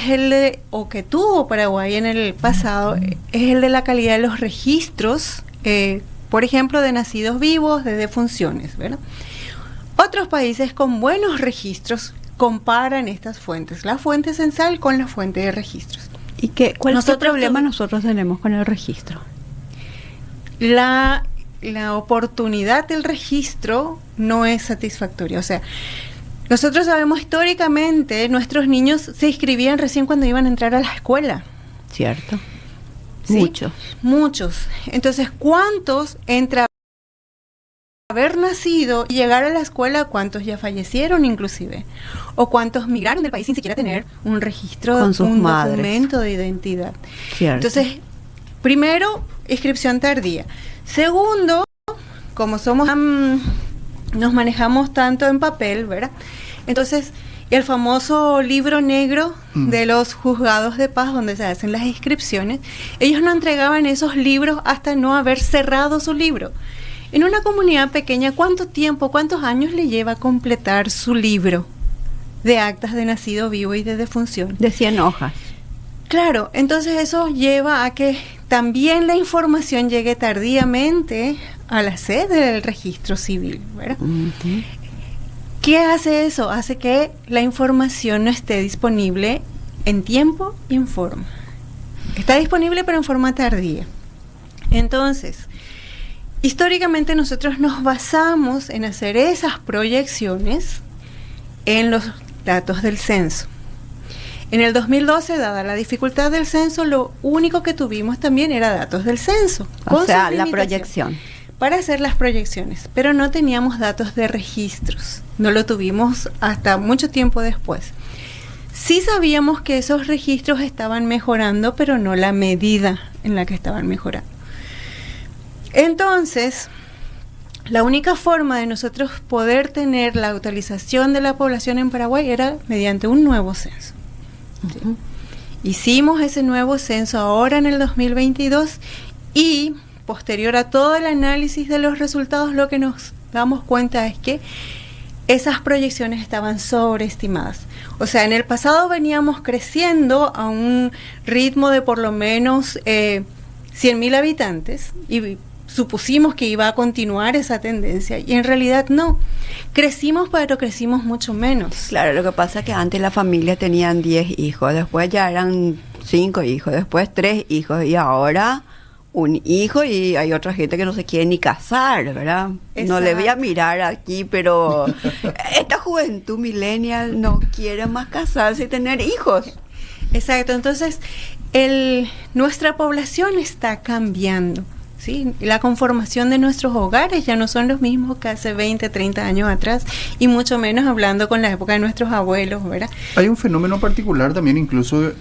O que tuvo Paraguay en el pasado, es el de la calidad de los registros, por ejemplo, de nacidos vivos, de defunciones, ¿verdad? Otros países con buenos registros comparan estas fuentes, la fuente censal con la fuente de registros. ¿Y cuál es el problema nosotros tenemos con el registro? La oportunidad del registro no es satisfactoria, o sea, nosotros sabemos históricamente, nuestros niños se inscribían recién cuando iban a entrar a la escuela. ¿Cierto? ¿Sí? Muchos. Entonces, ¿cuántos entre haber nacido y llegar a la escuela, cuántos ya fallecieron inclusive? ¿O cuántos migraron del país sin siquiera tener un registro, con sus un madres. documento de identidad? Cierto. Entonces, primero, inscripción tardía. Segundo, como nos manejamos tanto en papel, ¿verdad? Entonces, el famoso libro negro de los juzgados de paz, donde se hacen las inscripciones, ellos no entregaban esos libros hasta no haber cerrado su libro. En una comunidad pequeña, ¿cuántos años le lleva a completar su libro de actas de nacido vivo y de defunción? De 100 hojas. Claro, entonces eso lleva a que también la información llegue tardíamente a la sede del registro civil, ¿verdad? Uh-huh. ¿Qué hace eso? Hace que la información no esté disponible en tiempo y en forma. Está disponible pero en forma tardía. Entonces, históricamente nosotros nos basamos en hacer esas proyecciones en los datos del censo. En el 2012, dada la dificultad del censo, lo único que tuvimos también era datos del censo. O sea, la proyección. Para hacer las proyecciones, pero no teníamos datos de registros. No lo tuvimos hasta mucho tiempo después. Sí sabíamos que esos registros estaban mejorando, pero no la medida en la que estaban mejorando. Entonces, la única forma de nosotros poder tener la actualización de la población en Paraguay era mediante un nuevo censo. Uh-huh. Hicimos ese nuevo censo ahora en el 2022 y posterior a todo el análisis de los resultados, lo que nos damos cuenta es que esas proyecciones estaban sobreestimadas. O sea, en el pasado veníamos creciendo a un ritmo de por lo menos 100.000 habitantes y supusimos que iba a continuar esa tendencia y en realidad no. Crecimos, pero crecimos mucho menos. Claro, lo que pasa es que antes la familia tenían 10 hijos, después ya eran 5 hijos, después 3 hijos y ahora un hijo y hay otra gente que no se quiere ni casar, ¿verdad? Exacto. No le voy a mirar aquí, pero esta juventud millennial no quiere más casarse y tener hijos. Exacto, entonces nuestra población está cambiando. ¿Sí? La conformación de nuestros hogares ya no son los mismos que hace 20, 30 años atrás y mucho menos hablando con la época de nuestros abuelos, ¿verdad? Hay un fenómeno particular también, incluso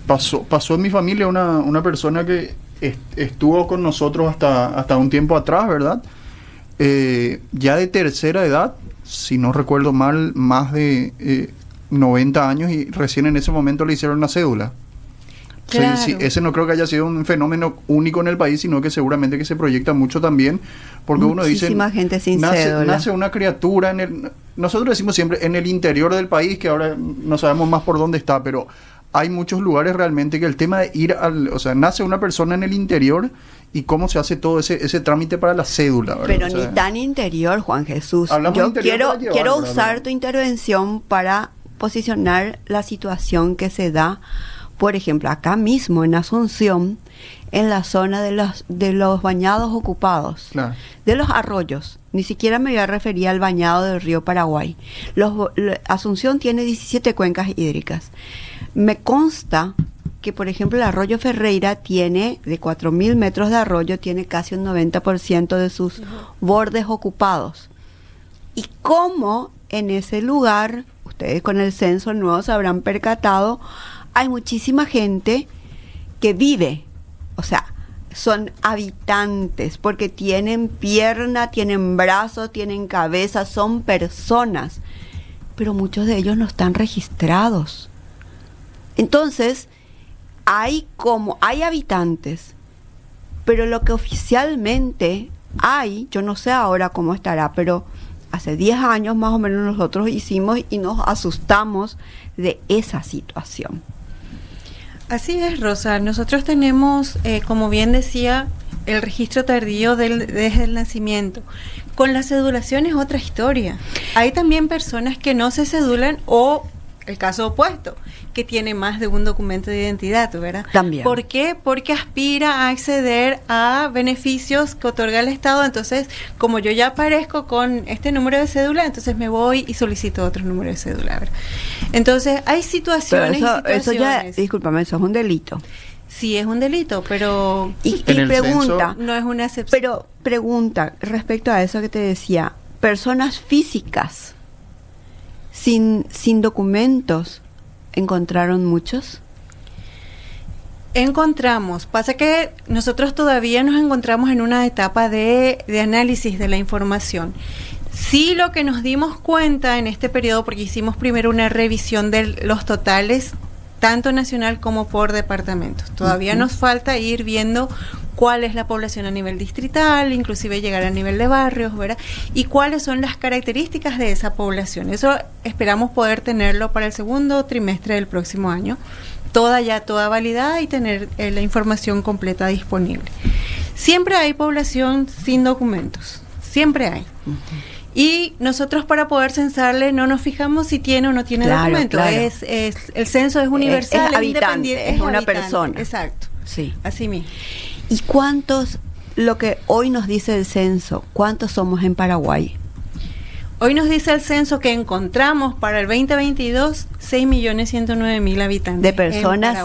pasó en mi familia una persona que estuvo con nosotros hasta un tiempo atrás, ¿verdad? ya de tercera edad, si no recuerdo mal, más de 90 años, y recién en ese momento le hicieron una cédula. Claro. Sí, ese no creo que haya sido un fenómeno único en el país, sino que seguramente que se proyecta mucho también, porque uno dice, Muchísima gente sin cédula. nace una criatura nosotros decimos siempre en el interior del país, que ahora no sabemos más por dónde está, pero hay muchos lugares realmente que el tema de o sea, nace una persona en el interior, y cómo se hace todo ese trámite para la cédula, ¿verdad? Pero o sea, ni tan interior, Juan Jesús. hablamos Yo de interior quiero, para llevar, quiero ¿verdad? usar tu intervención para posicionar la situación que se da, por ejemplo, acá mismo en Asunción, en la zona de los bañados ocupados, Claro. de los arroyos. Ni siquiera me voy a referir al bañado del río Paraguay. Asunción tiene 17 cuencas hídricas. Me consta que, por ejemplo, el arroyo Ferreira tiene, de 4.000 metros de arroyo, tiene casi un 90% de sus bordes ocupados. Y cómo en ese lugar, ustedes con el censo nuevo se habrán percatado, hay muchísima gente que vive, o sea, son habitantes, porque tienen pierna, tienen brazos, tienen cabeza, son personas, pero muchos de ellos no están registrados. Entonces, hay habitantes, pero lo que oficialmente hay, yo no sé ahora cómo estará, pero hace 10 años más o menos nosotros hicimos y nos asustamos de esa situación. Así es, Rosa. Nosotros tenemos, como bien decía, el registro tardío desde el nacimiento. Con la cedulación es otra historia. Hay también personas que no se cedulan, o el caso opuesto, que tiene más de un documento de identidad, ¿verdad? También. ¿Por qué? Porque aspira a acceder a beneficios que otorga el Estado. Entonces, como yo ya aparezco con este número de cédula, entonces me voy y solicito otro número de cédula, ¿verdad? Entonces, hay situaciones Pero y situaciones. eso ya, discúlpame, eso es un delito. Sí, es un delito, pero Y En el pregunta, censo no es una excepción. pero pregunta respecto a eso que te decía, personas físicas sin documentos, ¿encontraron muchos? Encontramos, pasa que nosotros todavía nos encontramos en una etapa de análisis de la información. Sí, lo que nos dimos cuenta en este periodo, porque hicimos primero una revisión de los totales, tanto nacional como por departamentos. Todavía nos falta ir viendo cuál es la población a nivel distrital, inclusive llegar a nivel de barrios, ¿verdad? Y cuáles son las características de esa población. Eso esperamos poder tenerlo para el segundo trimestre del próximo año, toda validada, y tener la información completa disponible. Siempre hay población sin documentos, siempre hay. Y nosotros, para poder censarle, no nos fijamos si tiene o no tiene documento. Claro. El censo es universal, es habitante, independiente, es una habitante. persona. Exacto. Sí. Así mismo. ¿Y cuántos, lo que hoy nos dice el censo, cuántos somos en Paraguay? Hoy nos dice el censo que encontramos para el 2022 6.109.000 habitantes de personas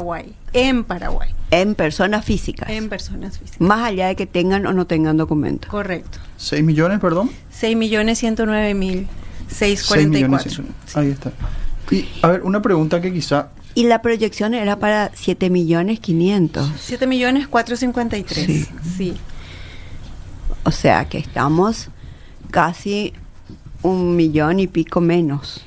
en Paraguay. En personas físicas. En personas físicas. Más allá de que tengan o no tengan documento. Correcto. 6 millones, perdón. 6.109.644. Ahí está. Y, a ver, una pregunta que quizá... Y la proyección era para 7.500.000. 7.453.000. Sí. Sí. O sea que estamos casi 1 millón y pico menos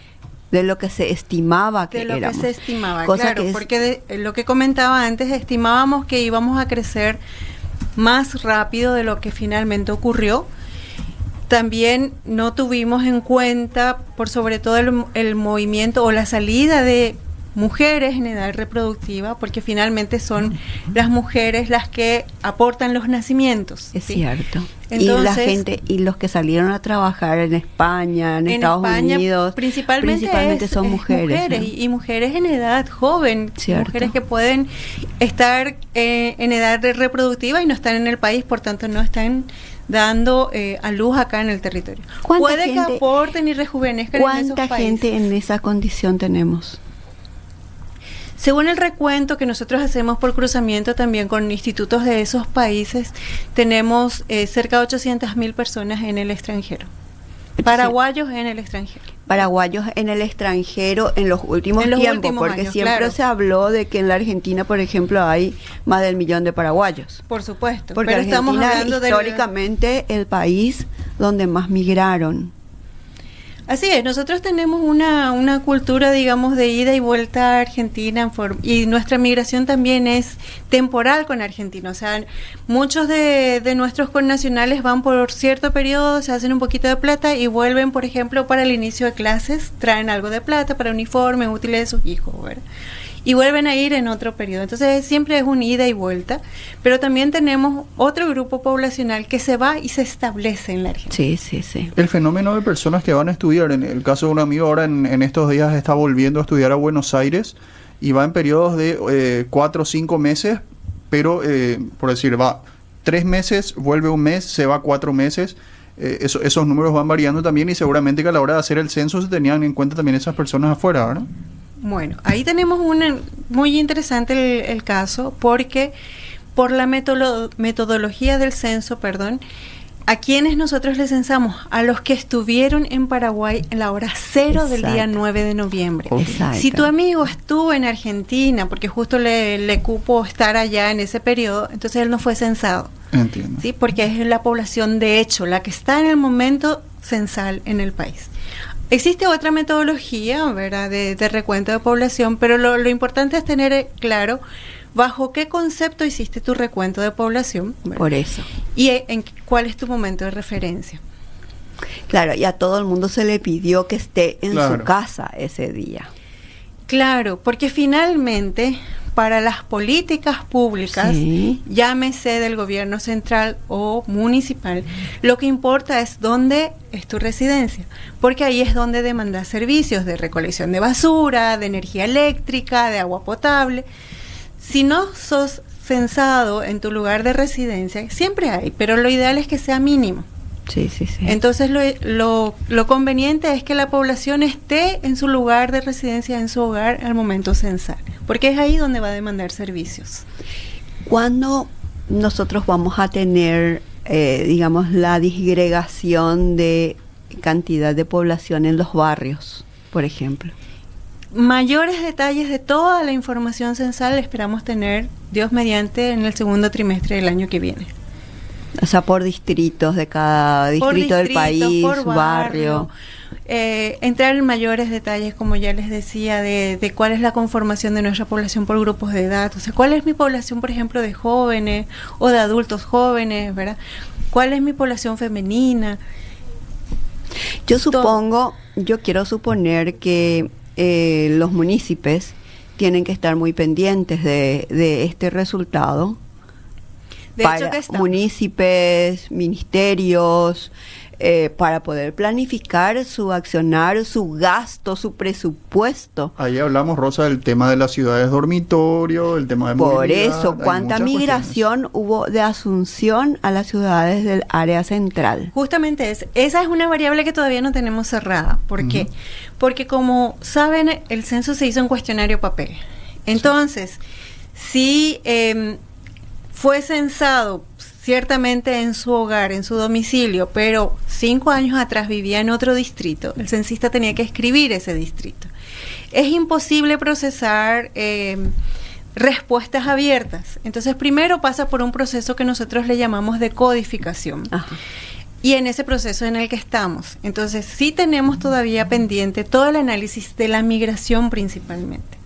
de lo que se estimaba que éramos. De lo que se estimaba, Cosa claro, que porque lo que comentaba antes, estimábamos que íbamos a crecer más rápido de lo que finalmente ocurrió. También no tuvimos en cuenta, por sobre todo, el movimiento o la salida de mujeres en edad reproductiva, porque finalmente son las mujeres las que aportan los nacimientos. Es ¿sí? cierto. Entonces, y la gente, y los que salieron a trabajar en España, en Estados Unidos, principalmente son mujeres, ¿no? y mujeres en edad joven, Cierto. mujeres que pueden estar en edad reproductiva y no están en el país, por tanto no están dando a luz acá en el territorio. Puede que aporten y rejuvenezcan en esos ¿Cuánta países? gente en esa condición tenemos? Según el recuento que nosotros hacemos por cruzamiento también con institutos de esos países, tenemos cerca de 800.000 personas en el extranjero. Paraguayos en el extranjero. Paraguayos en el extranjero en los últimos tiempos, porque años, siempre claro. se habló de que en la Argentina, por ejemplo, hay más del 1 millón de paraguayos. Por supuesto. Porque pero Argentina, estamos hablando históricamente, el país donde más migraron. Así es, nosotros tenemos una cultura, digamos, de ida y vuelta a Argentina, y nuestra migración también es temporal con Argentina. O sea, muchos de nuestros connacionales van por cierto periodo, se hacen un poquito de plata y vuelven, por ejemplo, para el inicio de clases, traen algo de plata para uniformes, útiles de sus hijos, ¿verdad? Y vuelven a ir en otro periodo. Entonces siempre es un ida y vuelta, pero también tenemos otro grupo poblacional que se va y se establece en la Argentina. Sí, sí, sí. El fenómeno de personas que van a estudiar, en el caso de un amigo ahora en estos días está volviendo a estudiar a Buenos Aires y va en periodos de 4 o 5 meses, pero por decir, va 3 meses, vuelve un mes, se va 4 meses. Esos números van variando también y seguramente que a la hora de hacer el censo se tenían en cuenta también esas personas afuera, ¿verdad? Bueno, ahí tenemos muy interesante el caso, porque por la metodología del censo, a quienes nosotros les censamos, a los que estuvieron en Paraguay en la hora cero del día 9 de noviembre. Exacto. Si tu amigo estuvo en Argentina, porque justo le cupo estar allá en ese periodo, entonces él no fue censado. Entiendo. ¿Sí? Porque es la población de hecho, la que está en el momento censal en el país. Existe otra metodología, ¿verdad?, de recuento de población, pero lo importante es tener claro bajo qué concepto hiciste tu recuento de población, ¿verdad? Por eso. Y cuál es tu momento de referencia. Claro, y a todo el mundo se le pidió que esté en Claro. su casa ese día. Claro, porque finalmente para las políticas públicas, Sí. llámese del gobierno central o municipal, lo que importa es dónde es tu residencia, porque ahí es donde demandas servicios de recolección de basura, de energía eléctrica, de agua potable. Si no sos censado en tu lugar de residencia, siempre hay, pero lo ideal es que sea mínimo. Sí, sí, sí. Entonces lo conveniente es que la población esté en su lugar de residencia, en su hogar, al momento censal, porque es ahí donde va a demandar servicios. ¿Cuándo nosotros vamos a tener, digamos, la disgregación de cantidad de población en los barrios, por ejemplo? Mayores detalles de toda la información censal esperamos tener, Dios mediante, en el segundo trimestre del año que viene. O sea, por distritos de cada distrito del país, por barrio. Entrar en mayores detalles, como ya les decía, de cuál es la conformación de nuestra población por grupos de edad. O sea, cuál es mi población, por ejemplo, de jóvenes o de adultos jóvenes, ¿verdad? ¿Cuál es mi población femenina? Yo quiero suponer que los municipios tienen que estar muy pendientes de este resultado. De Para hecho que estamos. municipios, ministerios, para poder planificar su accionar, su gasto, su presupuesto. Ahí hablamos, Rosa, del tema de las ciudades dormitorio, el tema de Por movilidad, eso, hay ¿cuánta muchas migración hubo de Asunción a las ciudades del área central? Justamente esa es una variable que todavía no tenemos cerrada. ¿Por qué? Porque como saben, el censo se hizo en cuestionario papel. Entonces, si fue censado ciertamente en su hogar, en su domicilio, pero 5 años atrás vivía en otro distrito, el censista tenía que escribir ese distrito. Es imposible procesar respuestas abiertas. Entonces, primero pasa por un proceso que nosotros le llamamos de codificación. Ajá. Y en ese proceso en el que estamos. Entonces, sí tenemos todavía pendiente todo el análisis de la migración principalmente.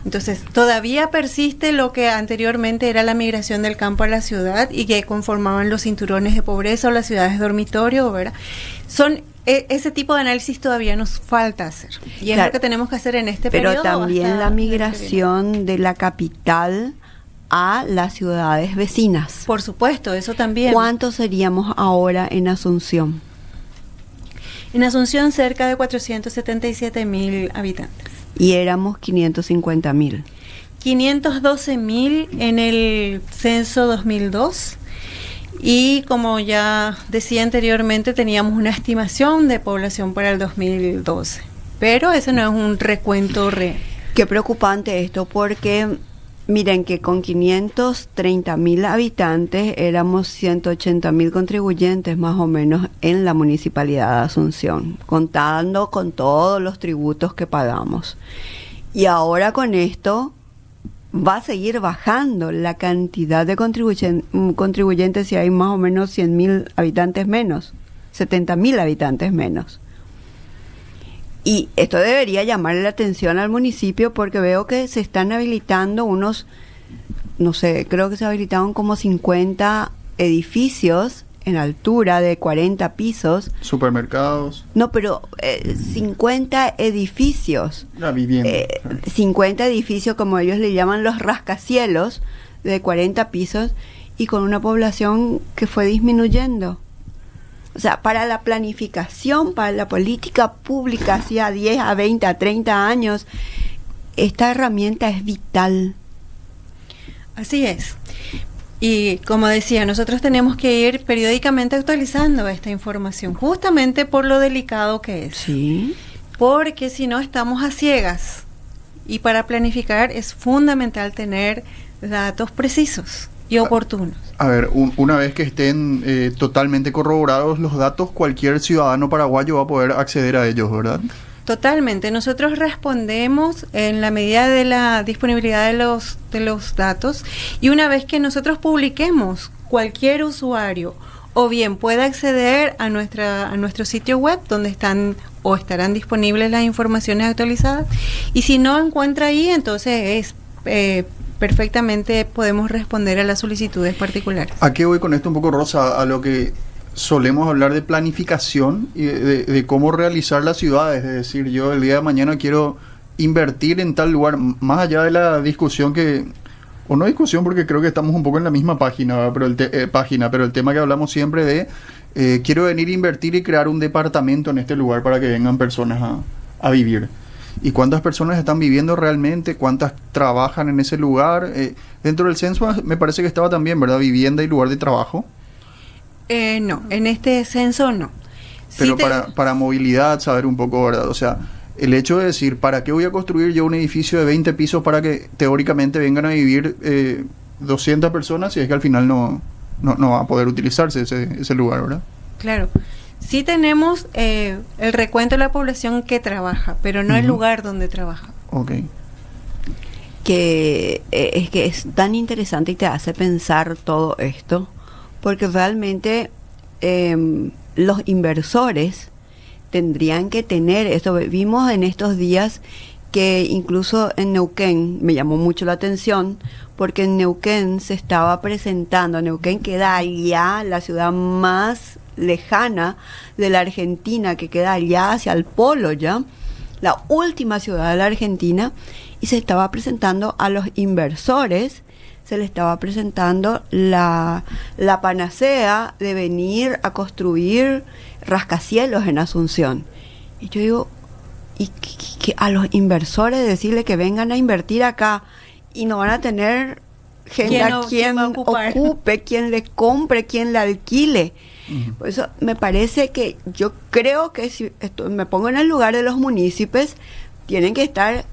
Entonces, todavía persiste lo que anteriormente era la migración del campo a la ciudad y que conformaban los cinturones de pobreza o las ciudades dormitorio, ¿verdad? Ese tipo de análisis todavía nos falta hacer. Y es Claro. lo que tenemos que hacer en este Pero periodo. también hasta la el que viene. migración de la capital a las ciudades vecinas. Por supuesto, eso también. ¿Cuántos seríamos ahora en Asunción? En Asunción, cerca de 477.000 habitantes. Y éramos 550.000. 512.000 en el censo 2002 y como ya decía anteriormente teníamos una estimación de población para el 2012, pero ese no es un recuento real. Qué preocupante esto, porque miren que con 530.000 habitantes éramos 180.000 contribuyentes más o menos en la municipalidad de Asunción, contando con todos los tributos que pagamos. Y ahora con esto va a seguir bajando la cantidad de contribuyentes si hay más o menos 100.000 habitantes menos. 70.000 habitantes menos. Y esto debería llamarle la atención al municipio porque veo que se están habilitando unos, no sé, creo que se habilitaron como 50 edificios en altura de 40 pisos. Supermercados. No, pero 50 edificios. La vivienda. 50 edificios, como ellos le llaman, los rascacielos, de 40 pisos, y con una población que fue disminuyendo. O sea, para la planificación, para la política pública, hacia 10, a 20, a 30 años, esta herramienta es vital. Así es. Y como decía, nosotros tenemos que ir periódicamente actualizando esta información, justamente por lo delicado que es. Sí. Porque si no, estamos a ciegas. Y para planificar es fundamental tener datos precisos y oportunos. A ver, una vez que estén totalmente corroborados los datos, cualquier ciudadano paraguayo va a poder acceder a ellos, ¿verdad? Totalmente. Nosotros respondemos en la medida de la disponibilidad de los datos, y una vez que nosotros publiquemos, cualquier usuario o bien puede acceder a nuestro sitio web donde están o estarán disponibles las informaciones actualizadas, y si no encuentra ahí, entonces perfectamente podemos responder a las solicitudes particulares. ¿A qué voy con esto un poco, Rosa? A lo que solemos hablar de planificación y de cómo realizar las ciudades. Es decir, yo el día de mañana quiero invertir en tal lugar, más allá de la discusión o no discusión, porque creo que estamos un poco en la misma página, ¿verdad? Pero el tema que hablamos siempre de quiero venir a invertir y crear un departamento en este lugar para que vengan personas a vivir. ¿Y cuántas personas están viviendo realmente? ¿Cuántas trabajan en ese lugar? Dentro del censo me parece que estaba también, ¿verdad? Vivienda y lugar de trabajo. No, en este censo no. Pero sí para movilidad, saber un poco, ¿verdad? O sea, el hecho de decir, ¿para qué voy a construir yo un edificio de 20 pisos para que teóricamente vengan a vivir 200 personas si es que al final no va a poder utilizarse ese lugar, ¿verdad? Claro. Sí tenemos el recuento de la población que trabaja, pero no el lugar donde trabaja. Ok. Que es tan interesante y te hace pensar todo esto, porque realmente los inversores tendrían que tener esto. Vimos en estos días que incluso en Neuquén, me llamó mucho la atención, porque en Neuquén se estaba presentando, Neuquén queda allá, la ciudad más lejana de la Argentina, que queda allá hacia el polo ya, la última ciudad de la Argentina, y se estaba presentando a los inversores, se le estaba presentando la panacea de venir a construir rascacielos en Asunción. Y yo digo, y que a los inversores decirle que vengan a invertir acá y no van a tener gente a quien ocupe, quien le compre, quien le alquile. Por eso me parece que yo creo que si me pongo en el lugar de los municipios, tienen que estar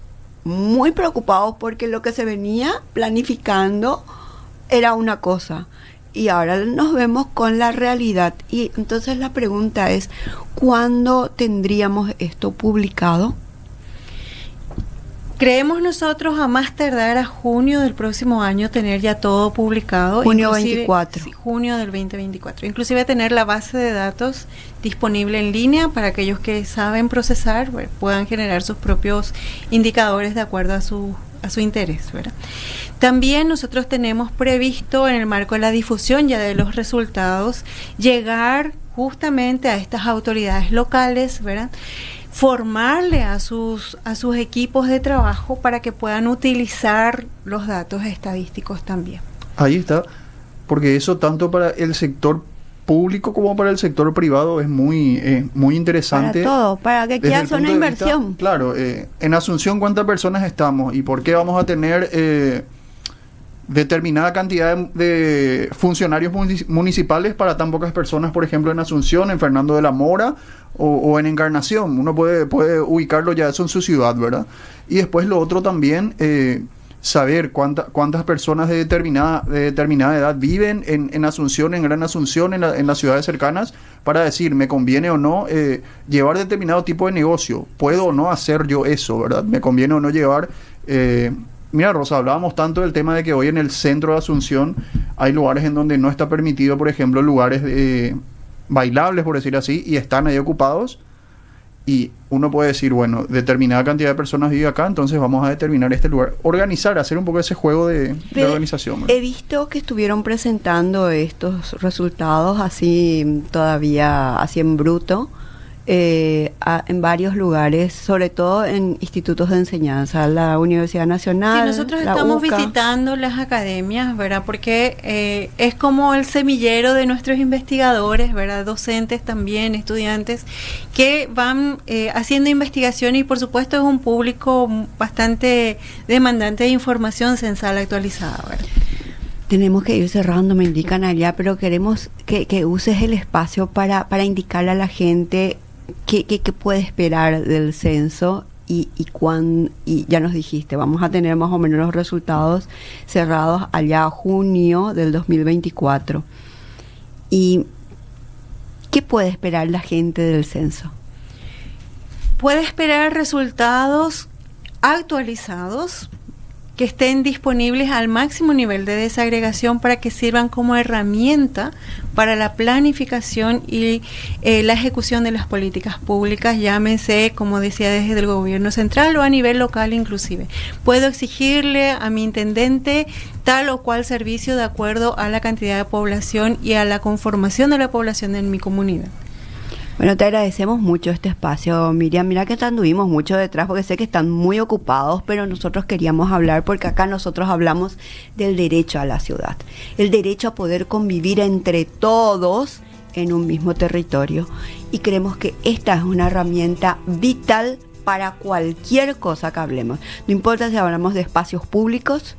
muy preocupados porque lo que se venía planificando era una cosa y ahora nos vemos con la realidad. Y entonces la pregunta es, ¿cuándo tendríamos esto publicado? Creemos nosotros a más tardar a junio del próximo año tener ya todo publicado. Junio 24. Sí, junio del 2024. Inclusive tener la base de datos disponible en línea para aquellos que saben procesar, bueno, puedan generar sus propios indicadores de acuerdo a su interés, ¿verdad? También nosotros tenemos previsto en el marco de la difusión ya de los resultados llegar justamente a estas autoridades locales, ¿verdad? Formarle a sus equipos de trabajo para que puedan utilizar los datos estadísticos también. Ahí está, porque eso tanto para el sector público como para el sector privado es muy interesante. Para todo, para que quieras una inversión. Claro, en Asunción, ¿cuántas personas estamos? ¿Y por qué vamos a tener determinada cantidad de funcionarios municipales para tan pocas personas, por ejemplo, en Asunción, en Fernando de la Mora o en Encarnación? Uno puede ubicarlo ya eso en su ciudad, ¿verdad? Y después lo otro también, saber cuántas personas de determinada edad viven en Asunción, en Gran Asunción, en las ciudades cercanas, para decir, ¿me conviene o no llevar determinado tipo de negocio? ¿Puedo o no hacer yo eso, verdad? ¿Me conviene o no llevar... Mira, Rosa, hablábamos tanto del tema de que hoy en el centro de Asunción hay lugares en donde no está permitido, por ejemplo, lugares bailables, por decir así, y están ahí ocupados. Y uno puede decir, bueno, determinada cantidad de personas vive acá, entonces vamos a determinar este lugar. Organizar, hacer un poco ese juego de organización. He visto que estuvieron presentando estos resultados así todavía, así en bruto, en varios lugares, sobre todo en institutos de enseñanza, la Universidad Nacional. Sí, nosotros estamos visitando las academias, ¿verdad? Porque es como el semillero de nuestros investigadores, ¿verdad? Docentes también, estudiantes, que van haciendo investigación y por supuesto es un público bastante demandante de información censal actualizada, ¿verdad? Tenemos que ir cerrando, me indican allá, pero queremos que uses el espacio para indicarle a la gente qué puede esperar del censo y ya nos dijiste, vamos a tener más o menos los resultados cerrados allá a junio del 2024. ¿Y qué puede esperar la gente del censo? Puede esperar resultados actualizados que estén disponibles al máximo nivel de desagregación para que sirvan como herramienta para la planificación y la ejecución de las políticas públicas, llámense, como decía, desde el gobierno central o a nivel local inclusive. Puedo exigirle a mi intendente tal o cual servicio de acuerdo a la cantidad de población y a la conformación de la población en mi comunidad. Bueno, te agradecemos mucho este espacio, Miriam. Mira que anduvimos mucho detrás porque sé que están muy ocupados, pero nosotros queríamos hablar porque acá nosotros hablamos del derecho a la ciudad, el derecho a poder convivir entre todos en un mismo territorio. Y creemos que esta es una herramienta vital para cualquier cosa que hablemos. No importa si hablamos de espacios públicos,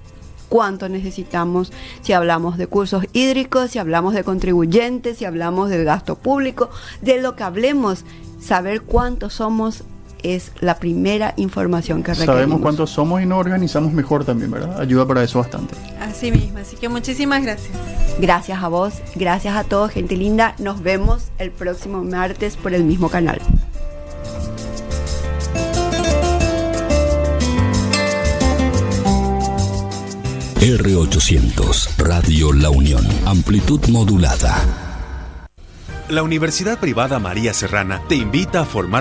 cuánto necesitamos, si hablamos de cursos hídricos, si hablamos de contribuyentes, si hablamos del gasto público, de lo que hablemos, saber cuántos somos es la primera información que requerimos. Sabemos cuántos somos y nos organizamos mejor también, ¿verdad? Ayuda para eso bastante. Así mismo, así que muchísimas gracias. Gracias a vos, gracias a todos, gente linda. Nos vemos el próximo martes por el mismo canal. R800, Radio La Unión, amplitud modulada. La Universidad Privada María Serrana te invita a formar